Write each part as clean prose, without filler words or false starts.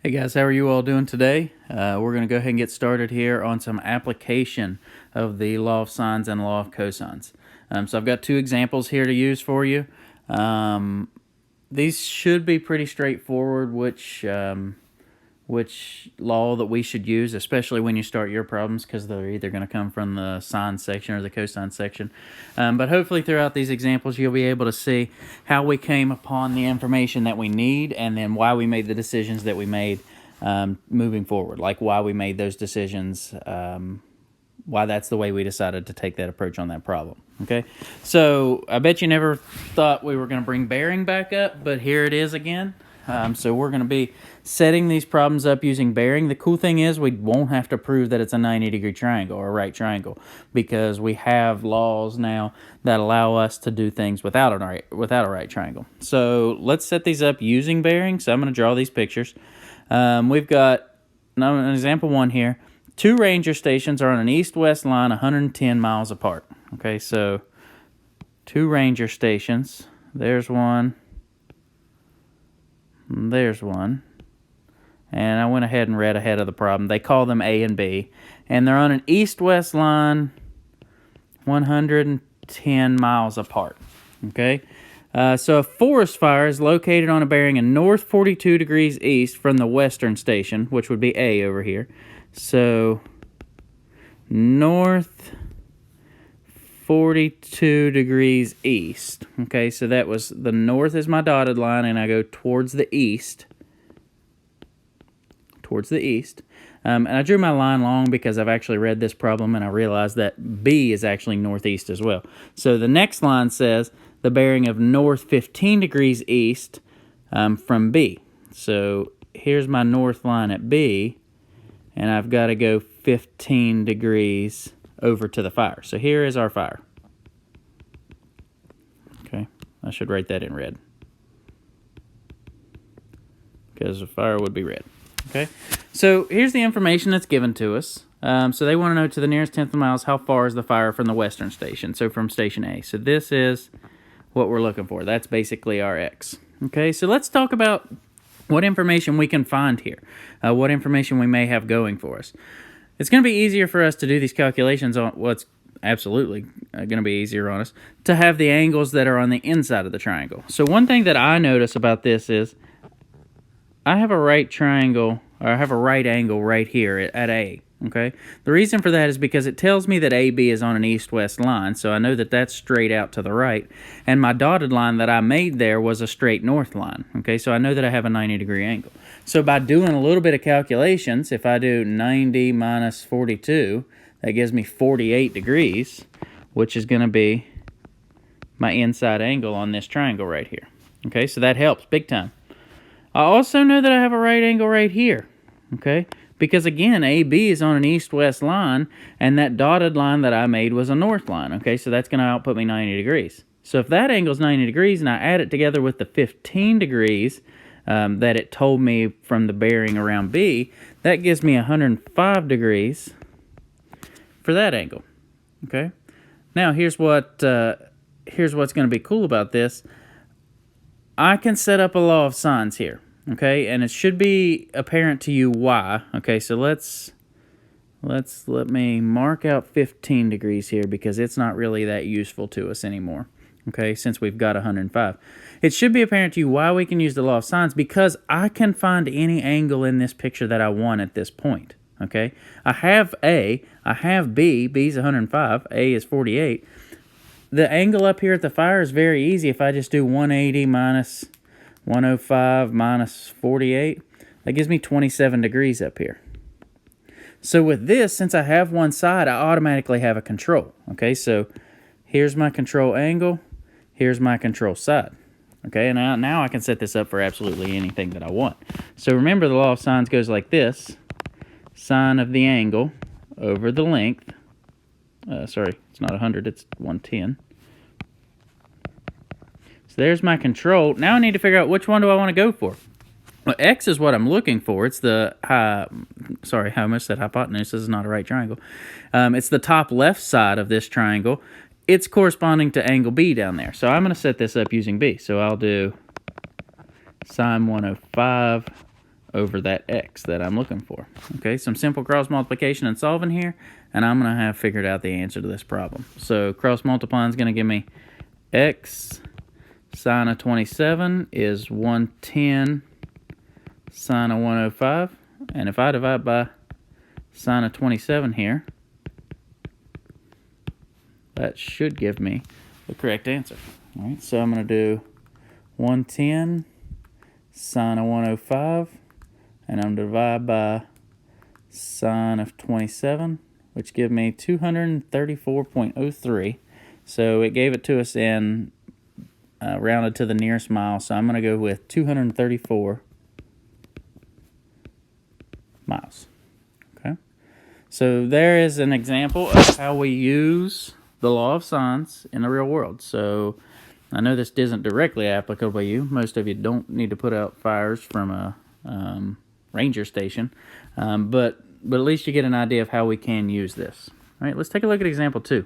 Hey guys, how are you all doing today? We're going to go ahead and get started here on some application of the law of sines and law of cosines. So I've got two examples here to use for you. These should be pretty straightforward, which law that we should use, especially when you start your problems, because they're either going to come from the sine section or the cosine section. But hopefully throughout these examples, you'll be able to see how we came upon the information that we need and then why we made the decisions that we made moving forward, like why we made those decisions, why that's the way we decided to take that approach on that problem. Okay, so I bet you never thought we were going to bring bearing back up, but here it is again. So we're going to be setting these problems up using bearing. The cool thing is we won't have to prove that it's a 90-degree triangle or a right triangle, because we have laws now that allow us to do things without a right triangle. So let's set these up using bearing. So I'm going to draw these pictures. We've got an example one here. Two ranger stations are on an east-west line 110 miles apart. Okay, so two ranger stations. There's one. There's one. And I went ahead and read ahead of the problem. They call them A and B. And they're on an east-west line 110 miles apart. Okay? So a forest fire is located on a bearing in north 42 degrees east from the western station, which would be A over here. So north 42 degrees east. Okay, so that was the north is my dotted line, and I go towards the east. And I drew my line long because I've actually read this problem and I realized that B is actually northeast as well. So the next line says the bearing of north 15 degrees east from B. So here's my north line at B, and I've got to go 15 degrees over to the fire. So here is our fire. Okay, I should write that in red, because the fire would be red. Okay, so here's the information that's given to us. So they want to know to the nearest tenth of miles how far is the fire from the western station, so from station A. So this is what we're looking for. That's basically our X. Okay, so let's talk about what information we can find here, what information we may have going for us. It's going to be easier for us to do these calculations on what's absolutely going to be easier on us to have the angles that are on the inside of the triangle. So one thing that I notice about this is I have a right triangle, or I have a right angle right here at A, okay? The reason for that is because it tells me that AB is on an east-west line, so I know that that's straight out to the right, and my dotted line that I made there was a straight north line, okay? So I know that I have a 90-degree angle. So by doing a little bit of calculations, if I do 90 minus 42, that gives me 48 degrees, which is going to be my inside angle on this triangle right here, okay? So that helps big time. I also know that I have a right angle right here, okay? Because again, AB is on an east-west line, and that dotted line that I made was a north line, okay? So that's going to output me 90 degrees. So if that angle is 90 degrees, and I add it together with the 15 degrees that it told me from the bearing around B, that gives me 105 degrees for that angle, okay? Now, here's what's going to be cool about this. I can set up a law of sines here, okay, and it should be apparent to you why. Okay, so let me mark out 15 degrees here because it's not really that useful to us anymore, okay, since we've got 105. It should be apparent to you why we can use the law of sines, because I can find any angle in this picture that I want at this point, okay? I have A, I have B, B's 105, A is 48. The angle up here at the fire is very easy. If I just do 180 minus 105 minus 48, that gives me 27 degrees up here. So with this, since I have one side, I automatically have a control. Okay, so here's my control angle, here's my control side. Okay, and now I can set this up for absolutely anything that I want. So remember, the law of sines goes like this. Sine of the angle over the length. Sorry, it's not 100, it's 110. So there's my control. Now I need to figure out which one do I want to go for. Well, X is what I'm looking for. It's the, I almost said hypotenuse. This is not a right triangle. It's the top left side of this triangle. It's corresponding to angle B down there. So I'm going to set this up using B. So I'll do sine 105 over that x that I'm looking for. Okay, some simple cross multiplication and solving here, and I'm going to have figured out the answer to this problem. So cross multiplying is going to give me x sine of 27 is 110 sine of 105. And if I divide by sine of 27 here, that should give me the correct answer. All right, so I'm going to do 110 sine of 105, and I'm going to divide by sine of 27, which give me 234.03. So it gave it to us in rounded to the nearest mile, so I'm going to go with 234 miles. Okay, so there is an example of how we use the law of sines in the real world. So I know this isn't directly applicable to you. Most of you don't need to put out fires from a ranger station, but at least you get an idea of how we can use this. All right, let's take a look at example 2.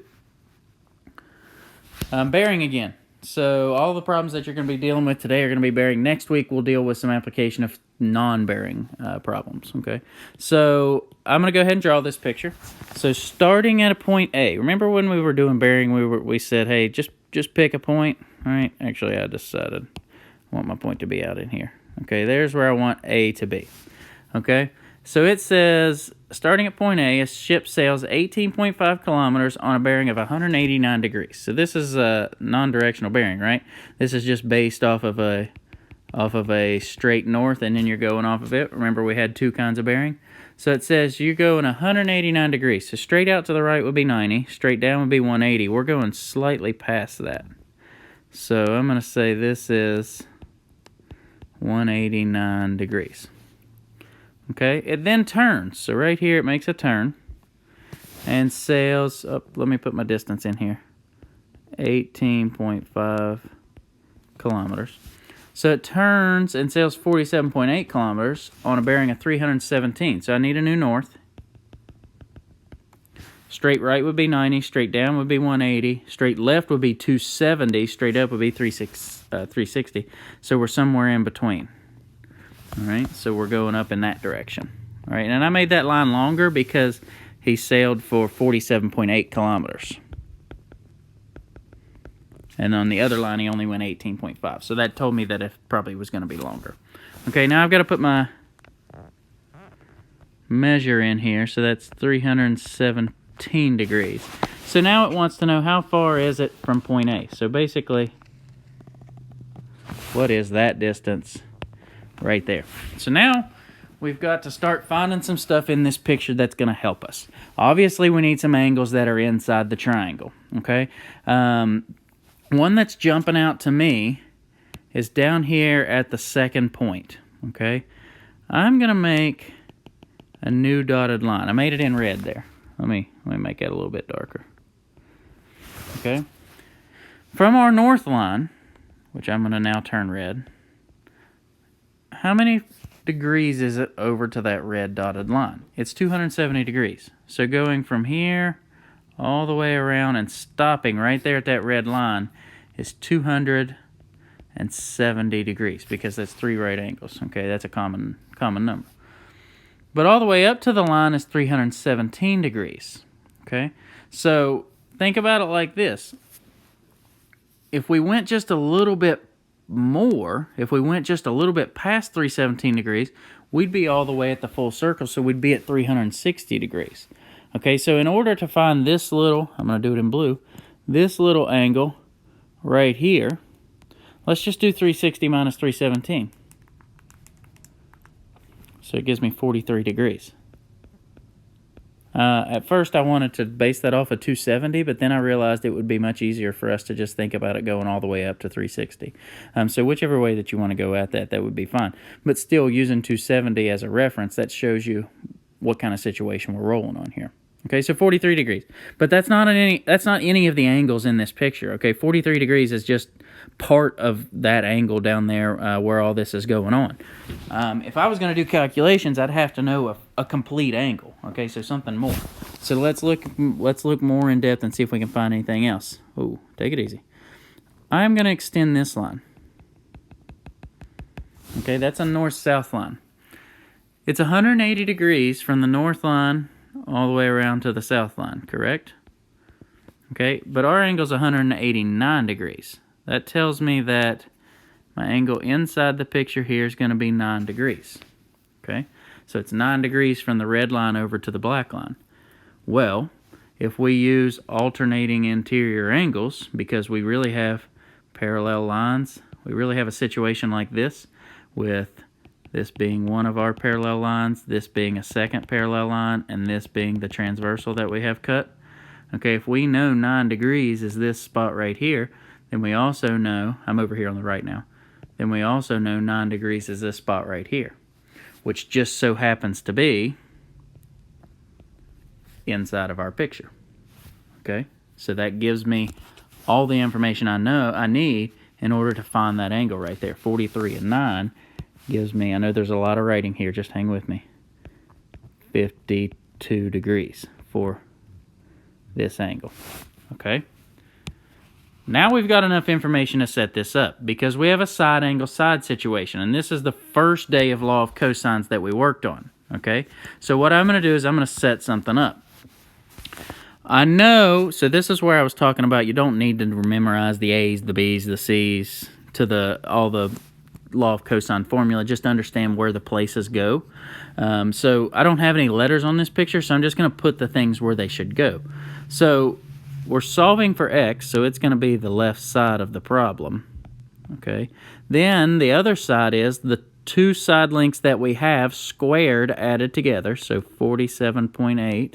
Bearing again. So all the problems that you're going to be dealing with today are going to be bearing. Next week we'll deal with some application of non-bearing problems. Okay, so I'm going to go ahead and draw this picture. So starting at a point A. Remember when we were doing bearing, we said, hey, just pick a point. All right, actually I decided I want my point to be out in here. Okay, there's where I want A to be. Okay, so it says starting at point A, a ship sails 18.5 kilometers on a bearing of 189 degrees. So this is a non-directional bearing, right? This is just based off of a straight north, and then you're going off of it. Remember, we had 2 kinds of bearing. So it says you're going 189 degrees. So straight out to the right would be 90. Straight down would be 180. We're going slightly past that. So I'm going to say this is 189 degrees. Okay, it then turns. So right here it makes a turn and sails up. Let me put my distance in here. 18.5 kilometers. So it turns and sails 47.8 kilometers on a bearing of 317. So I need a new north. Straight right would be 90. Straight down would be 180. Straight left would be 270. Straight up would be 360. So we're somewhere in between. All right, so we're going up in that direction. All right, and I made that line longer because he sailed for 47.8 kilometers. And on the other line, he only went 18.5. So that told me that it probably was going to be longer. Okay, now I've got to put my measure in here. So that's 317 degrees. So now it wants to know how far is it from point A. So basically, what is that distance right there? So now we've got to start finding some stuff in this picture that's going to help us. Obviously, we need some angles that are inside the triangle. Okay. One that's jumping out to me is down here at the second point. Okay, I'm gonna make a new dotted line. I made it in red there. Let me make that a little bit darker. Okay, from our north line, which I'm gonna now turn red, how many degrees is it over to that red dotted line? It's 270 degrees. So going from here all the way around and stopping right there at that red line is 270 degrees, because that's 3 right angles. Okay, that's a common number. But all the way up to the line is 317 degrees. Okay, so think about it like this. If we went just a little bit more, if we went just a little bit past 317 degrees, we'd be all the way at the full circle, so we'd be at 360 degrees. Okay, so in order to find this little, I'm going to do it in blue, this little angle right here, let's just do 360 minus 317. So it gives me 43 degrees. At first I wanted to base that off of 270, but then I realized it would be much easier for us to just think about it going all the way up to 360. So whichever way that you want to go at that would be fine. But still, using 270 as a reference, that shows you what kind of situation we're rolling on here. Okay, so 43 degrees. But that's not any of the angles in this picture. Okay, 43 degrees is just part of that angle down there where all this is going on. If I was going to do calculations, I'd have to know a complete angle. Okay, so something more. So let's look more in depth and see if we can find anything else. Ooh, take it easy. I'm going to extend this line. Okay, that's a north-south line. It's 180 degrees from the north line all the way around to the south line, correct? Okay, but our angle's 189 degrees. That tells me that my angle inside the picture here is going to be 9 degrees. Okay, so it's 9 degrees from the red line over to the black line. Well, if we use alternating interior angles, because we really have parallel lines, we really have a situation like this, with this being one of our parallel lines, this being a second parallel line, and this being the transversal that we have cut. Okay, if we know 9 degrees is this spot right here, then we also know, I'm over here on the right now, then we also know 9 degrees is this spot right here, which just so happens to be inside of our picture. Okay, so that gives me all the information I need in order to find that angle right there. 43 and 9 gives me, I know there's a lot of writing here, just hang with me, 52 degrees for this angle. Okay, now we've got enough information to set this up because we have a side angle side situation, and this is the first day of law of cosines that we worked on. Okay, so what I'm going to do is I'm going to set something up. I know, so this is where I was talking about you don't need to memorize the A's, the B's, the C's to all the law of cosine formula, just to understand where the places go. So I don't have any letters on this picture, so I'm just going to put the things where they should go. So we're solving for x, so it's going to be the left side of the problem. Okay. Then the other side is the two side lengths that we have squared added together, so 47.8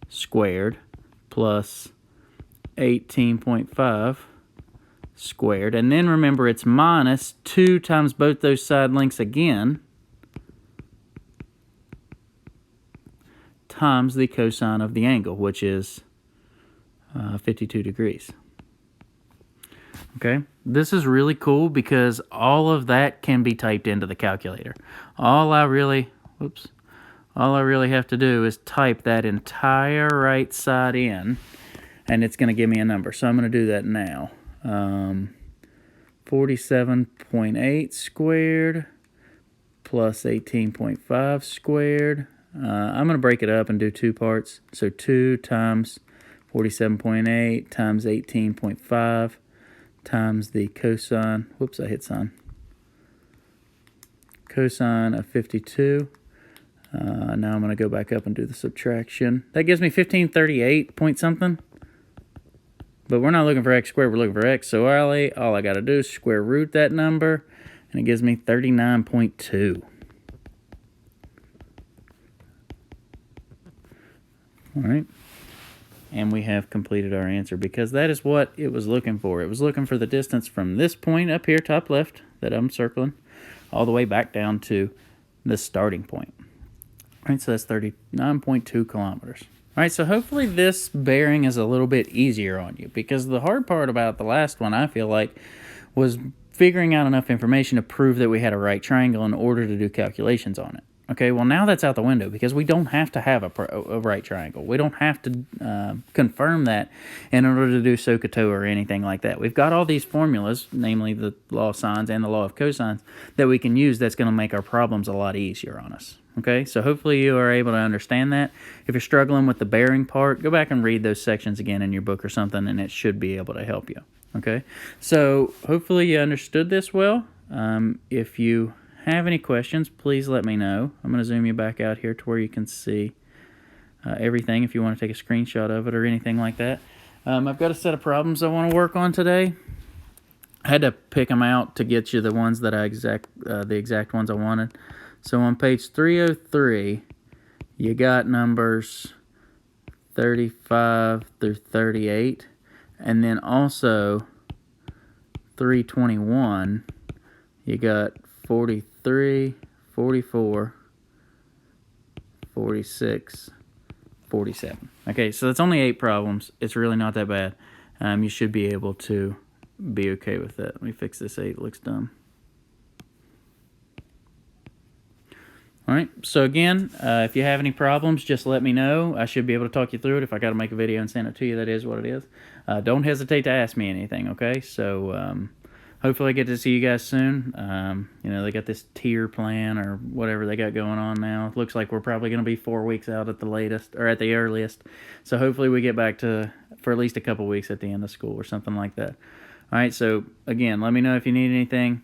squared plus 18.5 squared. And then remember, it's minus 2 times both those side lengths again times the cosine of the angle, which is 52 degrees. Okay, this is really cool because all of that can be typed into the calculator. All I really have to do is type that entire right side in, and it's going to give me a number. So I'm going to do that now. 47.8 squared plus 18.5 squared. I'm going to break it up and do two parts. So 2 times 47.8 times 18.5 times the cosine. Whoops, I hit sine. Cosine of 52. Now I'm going to go back up and do the subtraction. That gives me 1538 point something. But we're not looking for x squared, we're looking for x. So all I got to do is square root that number, and it gives me 39.2. All right. And we have completed our answer because that is what it was looking for. It was looking for the distance from this point up here, top left, that I'm circling, all the way back down to the starting point. All right, so that's 39.2 kilometers. All right, so hopefully this bearing is a little bit easier on you because the hard part about the last one, I feel like, was figuring out enough information to prove that we had a right triangle in order to do calculations on it. Okay, well now that's out the window because we don't have to have a right triangle. We don't have to confirm that in order to do SOHCAHTOA or anything like that. We've got all these formulas, namely the law of sines and the law of cosines, that we can use that's going to make our problems a lot easier on us. Okay, so hopefully you are able to understand that. If you're struggling with the bearing part, go back and read those sections again in your book or something, and it should be able to help you. Okay, so hopefully you understood this well. If you have any questions, please let me know. I'm going to zoom you back out here to where you can see everything if you want to take a screenshot of it or anything like that. I've got a set of problems I want to work on today. I had to pick them out to get you the ones that the exact ones I wanted. So on page 303, you got numbers 35 through 38, and then also 321, you got 43, 44, 46, 47. Okay, so that's only 8 problems. It's really not that bad. You should be able to be okay with that. Let me fix this 8. It looks dumb. All right, so again, if you have any problems, just let me know. I should be able to talk you through it. If I got to make a video and send it to you, that is what it is. Don't hesitate to ask me anything, okay? So hopefully I get to see you guys soon. You know, they got this tier plan or whatever they got going on now. It looks like we're probably going to be 4 weeks out at the latest, or at the earliest. So hopefully we get back to for at least a couple weeks at the end of school or something like that. All right, so again, let me know if you need anything.